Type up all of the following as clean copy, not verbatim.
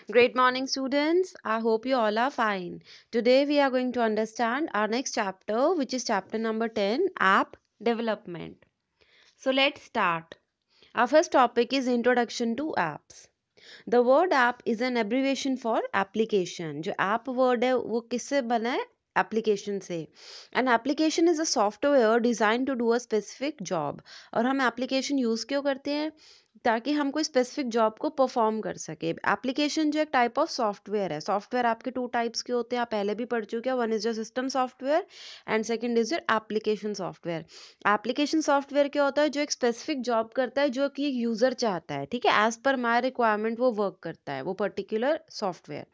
Great morning, students. I hope you all are fine. Today, we are going to understand our next chapter, which is chapter number 10 App Development. So, let's start. Our first topic is Introduction to Apps. The word app is an abbreviation for application. जो app word है वो किससे बना है? Application से. An application is a software design to do a specific job. और हम application use क्यों करते हैं? ताकि हम कोई स्पेसिफिक जॉब को परफॉर्म कर सके. एप्लीकेशन जो एक टाइप ऑफ सॉफ्टवेयर है. सॉफ्टवेयर आपके टू टाइप्स के होते हैं, आप पहले भी पढ़ चुके हैं. One is your system software and second is your application software. Application software क्या होता है? जो एक स्पेसिफिक जॉब करता है जो कि एक यूजर चाहता है. ठीक है, एज पर माई रिक्वायरमेंट वो वर्क करता है वो particular software.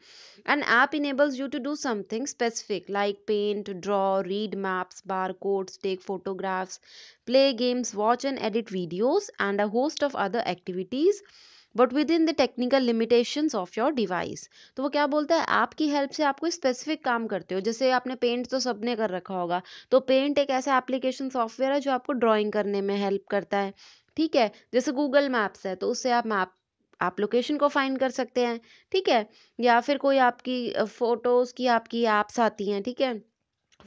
An app enables you to do something specific like paint, draw, read maps, bar codes, take photographs, play games, watch and edit videos, and a host of other activities but with in the technical limitations of your device. तो वो क्या बोलता है? आपकी help से आप कोई specific काम करते हो. जैसे आपने पेंट तो सबने कर रखा होगा, तो पेंट एक ऐसा एप्लीकेशन सॉफ्टवेयर है जो आपको ड्राइंग करने में हेल्प करता है. ठीक है, जैसे गूगल मैप्स है तो उससे आप लोकेशन को फाइंड कर सकते हैं. ठीक है, या फिर कोई आपकी फोटोज़ की आपकी ऐप्स आती हैं. ठीक है,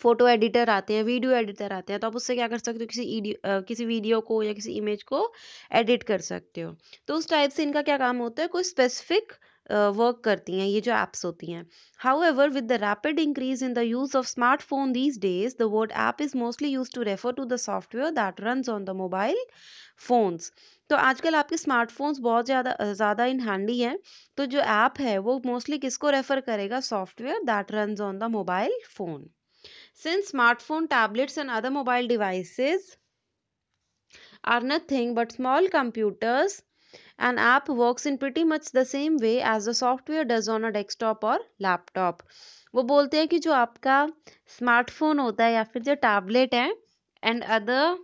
फोटो एडिटर आते हैं, वीडियो एडिटर आते हैं, तो आप उससे क्या कर सकते हो? किसी वीडियो को या किसी इमेज को एडिट कर सकते हो. तो उस टाइप से इनका क्या काम होता है? कोई स्पेसिफिक वर्क करती हैं ये जो एप्स होती हैं. However with the rapid increase in the use of smartphone these days the word app is mostly use to refer to the software that runs on the mobile phones. तो आजकल आपके smartphones बहुत ज़्यादा इन handy हैं. तो जो app है वो मोस्टली किसको रेफर करेगा? Software that runs on the mobile phone. Since smartphone, tablets, and other mobile devices are nothing but small computers, an app works in pretty much the same way as the software does on a desktop or laptop. वो बोलते हैं कि जो आपका smartphone होता है या फिर जो टैबलेट है एंड अदर,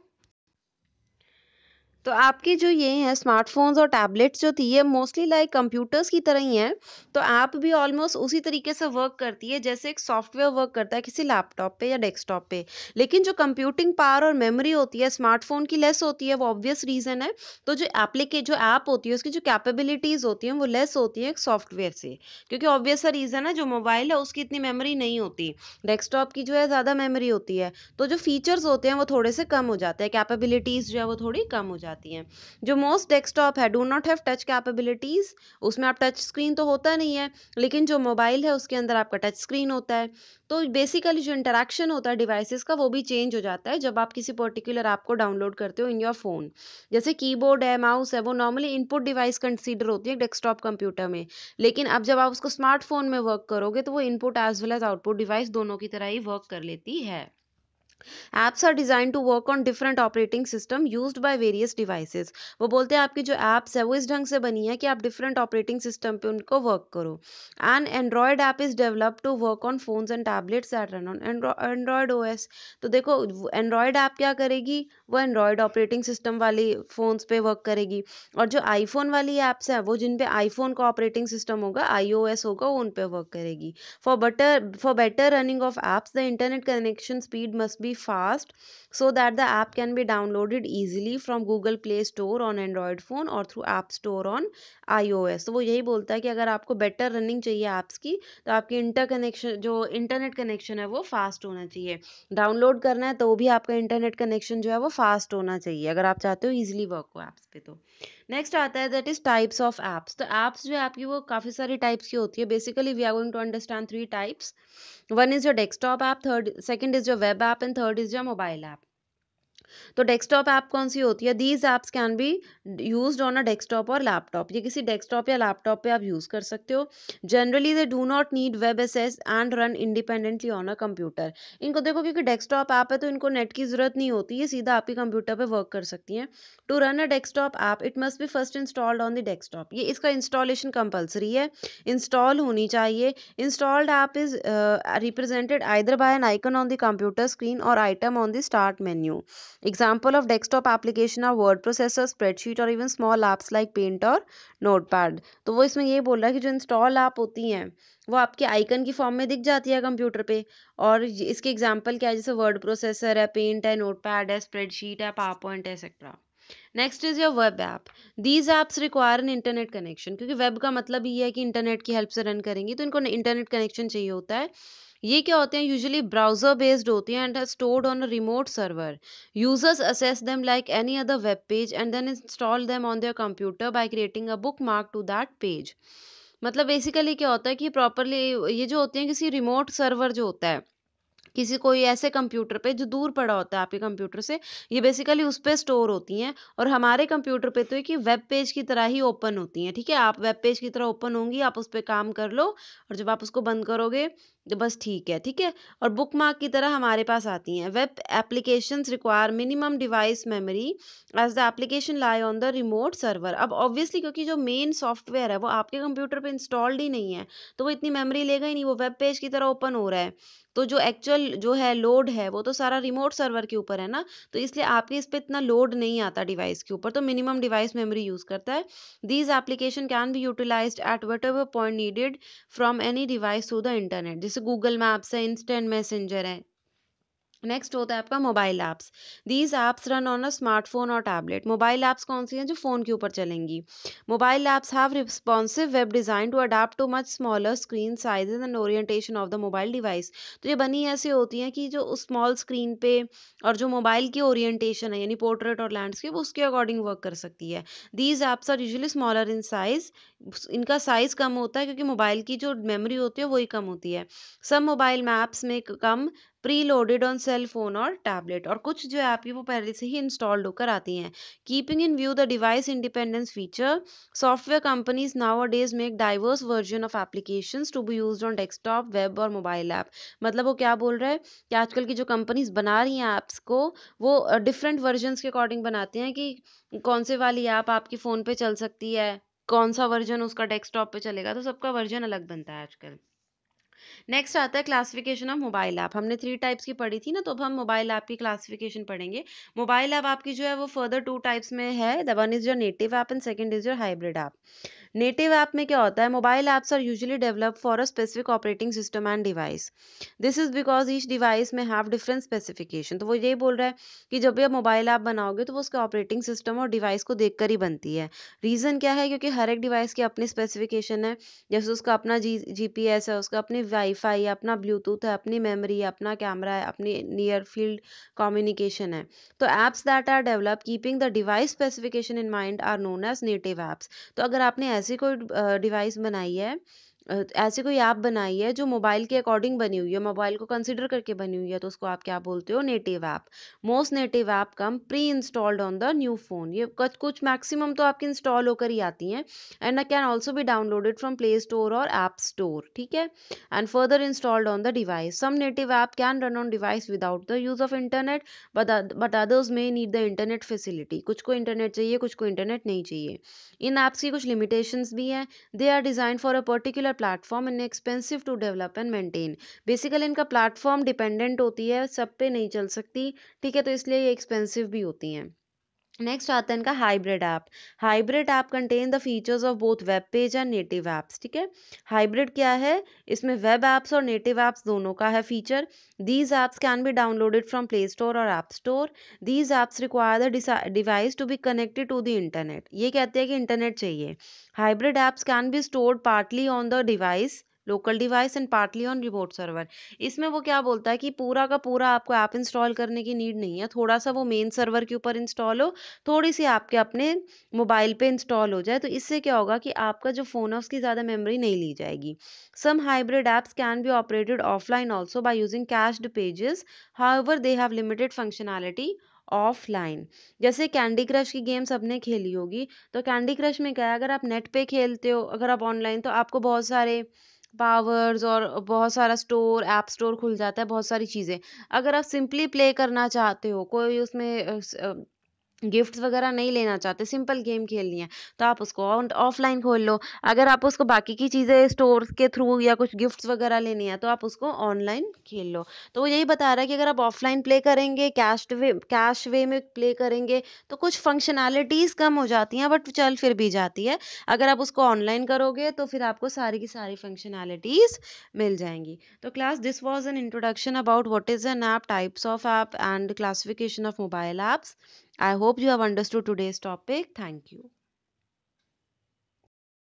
तो आपके जो ये हैं स्मार्टफ़ोन्स और टैबलेट्स जो थी ये मोस्टली लाइक कंप्यूटर्स की तरह ही हैं. तो ऐप भी ऑलमोस्ट उसी तरीके से वर्क करती है जैसे एक सॉफ्टवेयर वर्क करता है किसी लैपटॉप पे या डेस्कटॉप पे. लेकिन जो कंप्यूटिंग पावर और मेमोरी होती है स्मार्टफ़ोन की लेस होती है, वो ऑब्वियस रीज़न है. तो जो ऐप होती है उसकी जो कैपेबिलिटीज़ होती हैं वो लेस होती हैं सॉफ्टवेयर से, क्योंकि ऑब्वियस सा रीज़न है, जो मोबाइल है उसकी इतनी मेमोरी नहीं होती, डेस्कटॉप की जो है ज़्यादा मेमोरी होती है. तो जो फीचर्स होते हैं वो थोड़े से कम हो जाते हैं, कैपेबिलिटीज़ जो है वो थोड़ी कम हो जाती हैं. जो मोस्ट डेस्कटॉप है do not have touch capabilities. उसमें आप टच स्क्रीन तो होता नहीं है, लेकिन जो मोबाइल है उसके अंदर आपका टच स्क्रीन होता है. तो बेसिकली जो इंटरेक्शन होता है डिवाइसेस का वो भी चेंज हो जाता है जब आप किसी पर्टिकुलर ऐप को डाउनलोड करते हो इन योर फोन. जैसे कीबोर्ड है, माउस है, वो नॉर्मली इनपुट डिवाइस कंसीडर होती है डेस्कटॉप कंप्यूटर में. लेकिन अब जब आप उसको स्मार्टफोन में वर्क करोगे तो वो input as well as output device दोनों की तरह ही वर्क कर लेती है. Apps are designed to work on different operating system used by various devices. वो बोलते हैं आपकी जो apps है वो इस ढंग से बनी है कि आप different operating system पे उनको work करो. An Android app is developed to work on phones and tablets that run on Android OS. तो देखो Android app क्या करेगी? वो Android operating system वाली phones पे work करेगी. और जो iPhone वाली apps है वो जिन पे iPhone का operating system होगा, iOS होगा, वो उन पे work करेगी. For better running of apps, the internet connection speed must be fast so that the app can be downloaded easily from Google Play Store on Android phone or through App Store on iOS. तो वो यही बोलता है कि अगर आपको better running चाहिए apps की तो आपकी इंटरनेट कनेक्शन है वो फास्ट होना चाहिए. डाउनलोड करना है तो भी आपका इंटरनेट कनेक्शन जो है वो फास्ट होना चाहिए अगर आप चाहते हो ईजिली वर्क हो ऐप्स पे. तो नेक्स्ट आता है that is types of apps. तो एप्स जो है आपकी वो काफ़ी सारी टाइप्स की होती है. Basically we are going to understand three types. One is your desktop app, second is your web app, and third is your mobile app. तो डेस्कटॉप ऐप कौन सी होती है? These apps can B used on a desktop और laptop. ये किसी desktop या laptop पे आप यूज़ कर सकते हो. Generally they do not need web access and run independently on a computer. इनको देखो क्योंकि डेस्कटॉप ऐप है तो इनको नेट की ज़रूरत नहीं होती, ये सीधा आपके कंप्यूटर पे वर्क कर सकती हैं. To run a desktop app it must be first installed on the desktop. ये इसका इंस्टॉलेशन कंपलसरी है, इंस्टॉल होनी चाहिए. Installed app is represented either by an icon on the computer screen और item on the start menu. Example of desktop application are word processor, spreadsheet और even small apps like Paint और Notepad. तो वो इसमें ये बोल रहा है कि जो इंस्टॉल ऐप होती हैं वो आपके आइकन की फॉर्म में दिख जाती है कंप्यूटर पे. और इसके एग्जांपल क्या है? जैसे वर्ड प्रोसेसर है, पेंट है, नोटपैड है, स्प्रेडशीट है, पावर पॉइंट है, etcetera. Next is your web app. These apps require an internet connection, क्योंकि वेब का मतलब ये है कि इंटरनेट की हेल्प से रन करेंगी, तो इनको इंटरनेट कनेक्शन चाहिए होता है। ये क्या होते हैं, यूजुअली ब्राउजर बेस्ड होती हैं and stored on a remote server. Users access them like any other web page and then install them on their computer by creating a bookmark to that page. मतलब basically क्या होता है कि properly ये जो होती है किसी रिमोट सर्वर जो होता है, किसी कोई ऐसे कंप्यूटर पे जो दूर पड़ा होता है आपके कंप्यूटर से, ये बेसिकली उस पे स्टोर होती हैं। और हमारे कंप्यूटर पे तो ये कि वेब पेज की तरह ही ओपन होती हैं, ठीक है। आप वेब पेज की तरह ओपन होंगी, आप उस पे काम कर लो, और जब आप उसको बंद करोगे तो बस ठीक है, ठीक है। और बुक मार्क की तरह हमारे पास आती हैं। Web applications require minimum device memory as the application lie on the remote server. अब ऑब्वियसली क्योंकि जो मेन सॉफ्टवेयर है वो आपके कंप्यूटर पे इंस्टॉल्ड ही नहीं है, तो वो इतनी मेमोरी लेगा ही नहीं, वो वेब पेज की तरह ओपन हो रहा है। तो जो एक्चुअल जो है लोड है वो तो सारा रिमोट सर्वर के ऊपर है ना, तो इसलिए आपके इस पे इतना लोड नहीं आता डिवाइस के ऊपर, तो मिनिमम डिवाइस मेमोरी यूज करता है। These application can be utilised at whatever point needed from any device through the internet, जैसे गूगल मैप्स है, इंस्टेंट मैसेंजर है। नेक्स्ट होता है आपका mobile apps. These apps run on a smartphone और tablet. Mobile apps कौन सी हैं, जो फ़ोन के ऊपर चलेंगी। Mobile apps have responsive web design to adapt to much smaller screen sizes and orientation of the mobile device. तो ये बनी ऐसी होती हैं कि जो उस स्मॉल स्क्रीन पे और जो मोबाइल की ओरिएंटेशन है, यानी पोर्ट्रेट और लैंडस्केप, उसके अकॉर्डिंग वर्क कर सकती है। These apps are usually smaller in size. इनका साइज कम होता है क्योंकि मोबाइल की जो मेमोरी होती है वही कम होती है। सम मोबाइल मैप्स में come preloaded on cell phone और टैबलेट, और कुछ जो ऐप है वो पहले से ही इंस्टॉल्ड होकर आती हैं। Keeping in view the device independence feature, software companies nowadays make diverse version of applications to be used on desktop, web और मोबाइल ऐप। मतलब वो क्या बोल रहा है कि आजकल की जो कंपनीज बना रही हैं ऐप्स को, वो डिफरेंट वर्जन्स के अकॉर्डिंग बनाती हैं कि कौन से वाली ऐप आपकी फ़ोन पे चल सकती है, कौन सा वर्जन उसका डेस्कटॉप पे चलेगा, तो सबका वर्जन अलग बनता है आजकल। नेक्स्ट आता है क्लासिफिकेशन ऑफ मोबाइल ऐप। हमने 3 टाइप्स की पढ़ी थी ना, तो अब हम मोबाइल ऐप की क्लासिफिकेशन पढ़ेंगे। मोबाइल ऐप आपकी जो है वो फर्दर 2 टाइप्स में है। The one is your native app and second is your hybrid app. Native app में क्या होता है, mobile apps are usually developed for a specific operating system and device. This is because each device में have different specification. तो वो यही बोल रहा है कि जब भी आप मोबाइल ऐप बनाओगे तो वो उसके ऑपरेटिंग सिस्टम और डिवाइस को देखकर ही बनती है। रीज़न क्या है, क्योंकि हर एक डिवाइस की अपनी स्पेसिफिकेशन है। जैसे उसका अपना जीपीएस है, उसका अपनी वाईफाई है, अपना ब्लूटूथ है, अपनी मेमोरी है, अपना कैमरा है, अपनी नियर फील्ड कम्युनिकेशन है। तो apps that are develop keeping the device specification in mind are known as native apps. तो अगर आपने ऐसी कोई डिवाइस बनाई है, ऐसी कोई ऐप बनाई है जो मोबाइल के अकॉर्डिंग बनी हुई है, मोबाइल को कंसिडर करके बनी हुई है, तो उसको आप क्या बोलते हो, native app. Most native app come pre installed on the new phone. ये कुछ कुछ मैक्सिमम तो आपकी इंस्टॉल होकर ही आती हैं, and can also be downloaded from play store और ऐप स्टोर, ठीक है, and further installed on the device. Some native app can run on device without the use of internet, but others may need the internet facility. कुछ को internet चाहिए, कुछ को internet नहीं चाहिए। इन ऐप्स की कुछ लिमिटेशंस भी हैं। They are design for a particular platform and expensive to develop and maintain. Basically इनका प्लेटफॉर्म डिपेंडेंट होती है, सब पे नहीं चल सकती, ठीक है, तो इसलिए ये एक्सपेंसिव भी होती हैं। नेक्स्ट आता है इनका hybrid app. Hybrid app contain the features of both web page and native apps, ठीक है। हाइब्रिड क्या है, इसमें वेब ऐप्स और नेटिव ऐप्स दोनों का है feature. These apps can be downloaded from play store और app store. These apps require the device to be connected to the internet. ये कहते हैं कि इंटरनेट चाहिए। Hybrid apps can be stored partly on the device, local device, and partly on remote server. इसमें वो क्या बोलता है कि पूरा का पूरा आपको ऐप इंस्टॉल करने की नीड नहीं है, थोड़ा सा वो मेन सर्वर के ऊपर इंस्टॉल हो, थोड़ी सी आपके अपने मोबाइल पे इंस्टॉल हो जाए, तो इससे क्या होगा कि आपका जो फ़ोन है उसकी ज़्यादा मेमोरी नहीं ली जाएगी। Some hybrid apps can be operated offline also by using cached pages, however they have limited functionality offline. जैसे कैंडी क्रश की गेम सबने खेली होगी, तो कैंडी क्रश में क्या है, अगर आप नेट पे खेलते हो, अगर आप ऑनलाइन, तो आपको बहुत सारे पावर्स और बहुत सारा स्टोर, ऐप स्टोर खुल जाता है, बहुत सारी चीज़ें। अगर आप सिंपली प्ले करना चाहते हो, कोई उसमें गिफ्ट्स वगैरह नहीं लेना चाहते, सिंपल गेम खेलनी है, तो आप उसको ऑफलाइन खोल लो। अगर आप उसको बाकी की चीज़ें स्टोर के थ्रू या कुछ गिफ्ट्स वगैरह लेनी है, तो आप उसको ऑनलाइन खेल लो। तो वो यही बता रहा है कि अगर आप ऑफलाइन प्ले करेंगे, कैश वे में प्ले करेंगे, तो कुछ फंक्शनैलिटीज़ कम हो जाती हैं, बट चल फिर भी जाती है। अगर आप उसको ऑनलाइन करोगे तो फिर आपको सारी की सारी फंक्शनैलिटीज़ मिल जाएंगी। तो class, this was an introduction about what is an app, types of app and classification of mobile apps. I hope you have understood today's topic. Thank you.